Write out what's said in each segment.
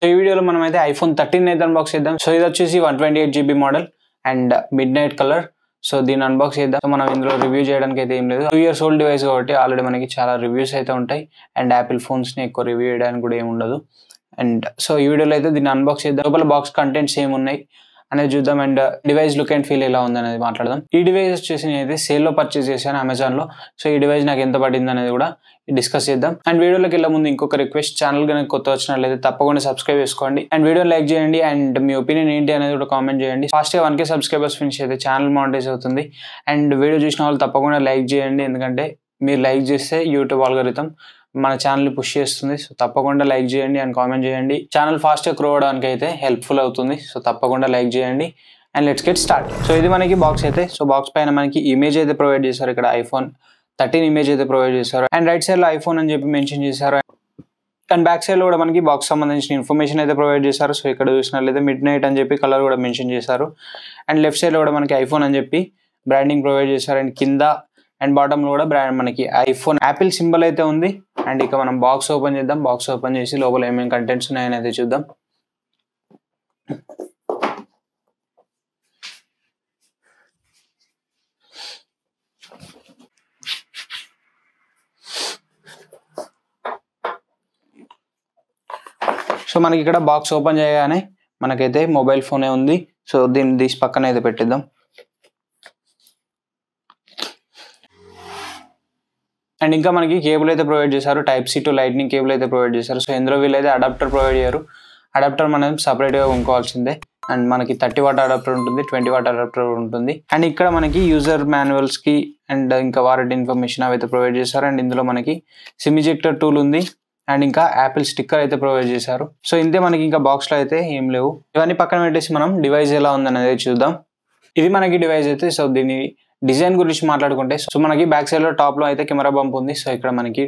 So ఈ వీడియోలో మనం అయితే ఐఫోన్ 13 అయితే అన్బాక్స్ చేద్దాం. సో ఇది వచ్చేసి 128GB model and mid night colour. So దీన్ని అన్బాక్స్ చేద్దాం. సో మనం ఇందులో రివ్యూ చేయడానికి అయితే ఏం లేదు. 2 years old డివైస్ కాబట్టి ఆల్రెడీ మనకి చాలా రివ్యూస్ అయితే ఉంటాయి అండ్ యాపిల్ ఫోన్స్ని ఎక్కువ రివ్యూ చేయడానికి కూడా ఏమి ఉండదు. అండ్ సో ఈ వీడియోలో అయితే దీన్ని అన్బాక్స్ చేద్దాం. లోపల బాక్స్ కంటెంట్స్ ఏమున్నాయి అనేది చూద్దాం and device look and feel ఎలా ఉంది అనేది మాట్లాడదాం. ఈ డివైస్ వచ్చేసి నేనైతే సేల్లో పర్చేస్ చేశాను అమెజాన్లో. సో ఈ డివైస్ నాకు ఎంత పడింది అనేది కూడా డిస్కస్ చేద్దాం. అండ్ వీడియోలోకి వెళ్ళే ముందు ఇంకొక రిక్వెస్ట్, ఛానల్ కనుక కొత్త వచ్చినట్లయితే తప్పకుండా సబ్స్క్రైబ్ చేసుకోండి అండ్ వీడియో లైక్ చేయండి అండ్ మీ ఒపీనియన్ ఏంటి అనేది కూడా కామెంట్ చేయండి. ఫాస్ట్గా 1K సబ్స్క్రైబర్స్ ఫినిష్ అయితే ఛానల్ మానిటైజ్ అవుతుంది. అండ్ వీడియో చూసిన వాళ్ళు తప్పకుండా లైక్ చేయండి, ఎందుకంటే మీరు లైక్ చేస్తే యూట్యూబ్ ఆల్గోరిథం మన ఛానల్ని పుష్ చేస్తుంది. సో తప్పకుండా లైక్ చేయండి అండ్ కామెంట్ చేయండి. ఛానల్ ఫాస్ట్గా గ్రో అవడానికి అయితే హెల్ప్ఫుల్ అవుతుంది. సో తప్పకుండా లైక్ చేయండి and let's get start. So ఇది మనకి బాక్స్ అయితే, సో బాక్స్ పైన మనకి ఇమేజ్ అయితే ప్రొవైడ్ చేశారు. ఇక్కడ iPhone 13 ఇమేజ్ అయితే ప్రొవైడ్ చేశారు అండ్ రైట్ సైడ్ లో iPhone అని చెప్పి మెన్షన్ చేశారు. అండ్ బ్యాక్ సైడ్ లో కూడా మనకి బాక్స్ సంబంధించిన ఇన్ఫర్మేషన్ అయితే ప్రొవైడ్ చేశారు. సో ఇక్కడ చూసినట్లయితే మిడ్ నైట్ అని చెప్పి కలర్ కూడా మెన్షన్ చేశారు. అండ్ లెఫ్ట్ సైడ్ లో కూడా మనకి iPhone అని చెప్పి బ్రాండింగ్ ప్రొవైడ్ చేశారు. అండ్ కింద అండ్ బాటమ్ లో కూడా బ్రాండ్ మనకి iPhone యాపిల్ సింబల్ అయితే ఉంది. అండ్ ఇక మనం బాక్స్ ఓపెన్ చేద్దాం. బాక్స్ ఓపెన్ చేసి లోపల ఏమేమి కంటెంట్స్ ఉన్నాయని అయితే చూద్దాం. సో మనకి ఇక్కడ బాక్స్ ఓపెన్ చేయగానే మనకైతే మొబైల్ ఫోనే ఉంది. సో దీన్ని తీసి పక్కన అయితే పెట్టిద్దాం. అండ్ ఇంకా మనకి కేబుల్ అయితే ప్రొవైడ్ చేశారు. Type-C to Lightning కేబుల్ అయితే ప్రొవైడ్ చేశారు. సో ఇందులో వీళ్ళైతే అడాప్టర్ ప్రొవైడ్ చేయరు. అడాప్టర్ మనం సపరేట్గా కొనుక్కోవాల్సిందే. అండ్ మనకి 30W అడాప్టర్ ఉంటుంది, 20W అడాప్టర్ ఉంటుంది. అండ్ ఇక్కడ మనకి యూజర్ మాన్యువల్స్కి అండ్ ఇంకా వారంటీ ఇన్ఫర్మేషన్ అవి అయితే ప్రొవైడ్ చేశారు. అండ్ ఇందులో మనకి సిమ్ ఎజెక్టర్ టూల్ ఉంది అండ్ ఇంకా యాపిల్ స్టిక్కర్ అయితే ప్రొవైడ్ చేశారు. సో ఇంతే, మనకి ఇంకా బాక్స్లో అయితే ఏం లేవు. ఇవన్నీ పక్కన పెట్టేసి మనం డివైస్ ఎలా ఉందనేది చూద్దాం. ఇది మనకి డివైస్ అయితే. సో దీని డిజైన్ గురించి మాట్లాడుకుంటే, సో మనకి బ్యాక్ సైడ్ లో టాప్ లో అయితే కెమెరా బంప్ ఉంది. సో ఇక్కడ మనకి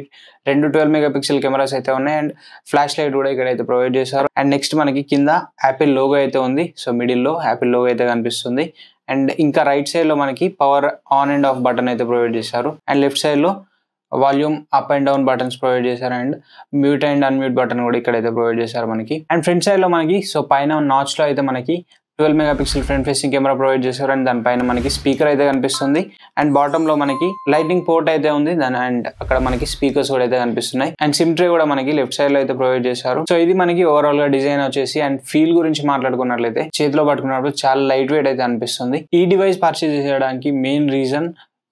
2 12MP కెమెరాస్ అయితే ఉన్నాయి అండ్ ఫ్లాష్ లైట్ కూడా ఇక్కడ అయితే ప్రొవైడ్ చేశారు. అండ్ నెక్స్ట్ మనకి కింద యాపిల్ లోగో అయితే ఉంది. సో మిడిల్ లో యాపిల్ లోగో అయితే కనిపిస్తుంది. అండ్ ఇంకా రైట్ సైడ్ లో మనకి power on and off button అయితే ప్రొవైడ్ చేశారు. అండ్ లెఫ్ట్ సైడ్ లో volume up and down buttons provide చేశారు. And mute and unmute button కూడా ఇక్కడైతే ప్రొవైడ్ చేశారు మనకి. అండ్ ఫ్రంట్ సైడ్ లో మనకి సో పైన నాచ్ లో అయితే మనకి 12MP front facing camera provide చేశారు. అండ్ దానిపైన మనకి స్పీకర్ అయితే కనిపిస్తుంది. అండ్ బాటమ్ లో మనకి లైటింగ్ పోర్ట్ అయితే ఉంది దాని. అండ్ అక్కడ మనకి స్పీకర్స్ కూడా అయితే కనిపిస్తున్నాయి. అండ్ సిమ్ ట్రే కూడా మనకి లెఫ్ట్ సైడ్ లో అయితే ప్రొవైడ్ చేశారు. సో ఇది మనకి ఓవరాల్ గా డిజైన్ వచ్చేసి. అండ్ ఫీల్ గురించి మాట్లాడుకున్నట్లయితే చేతిలో పట్టుకున్నప్పుడు చాలా లైట్ వెయిట్ అయితే అనిపిస్తుంది. ఈ డివైస్ పర్చేజ్ చేయడానికి main reason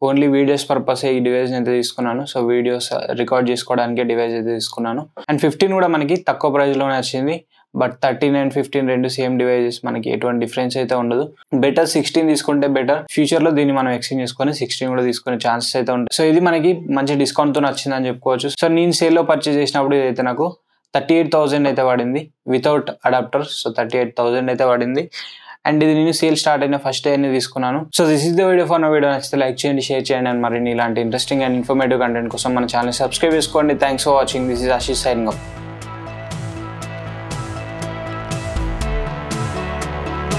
only videos purpose ఈ డివైస్ అయితే తీసుకున్నాను. సో వీడియోస్ రికార్డ్ చేసుకోవడానికి డివైస్ అయితే తీసుకున్నాను. అండ్ 15 కూడా మనకి తక్కువ ప్రైస్ లోనే వచ్చింది. బట్ 13 అండ్ 15 రెండు సేమ్ డివైజెస్, మనకి ఎటువంటి డిఫరెన్స్ అయితే ఉండదు. బెటర్ 16 తీసుకుంటే బెటర్. ఫ్యూచర్ లో దీన్ని మనం ఎక్స్చేంజ్ చేసుకొని 16 కూడా తీసుకునే ఛాన్సెస్ అయితే ఉంటాయి. సో ఇది మనకి మంచి డిస్కౌంట్ తో వచ్చిందని చెప్పుకోవచ్చు. సో నేను సేల్ లో పర్చేజ్ చేసినప్పుడు ఇదైతే నాకు 38,000 అయితే పడింది వితౌట్ అడాప్టర్. సో 38,000 అయితే పడింది. అండ్ ఇది నేను సేల్ స్టార్ట్ అయిన ఫస్ట్ డే అనేది తీసుకున్నాను. So this is the video. For నా వీడియో నచ్చితే లైక్ చేయండి, షేర్ చేయండి అండ్ మరిన్ని ఇలాంటి ఇంట్రెస్టింగ్ అండ్ ఇన్ఫర్మేటివ్ కంటెంట్ కోసం మన ఛానల్ సబ్స్క్రైబ్ చేసుకోండి. Thanks for watching. This is Ashish signing off.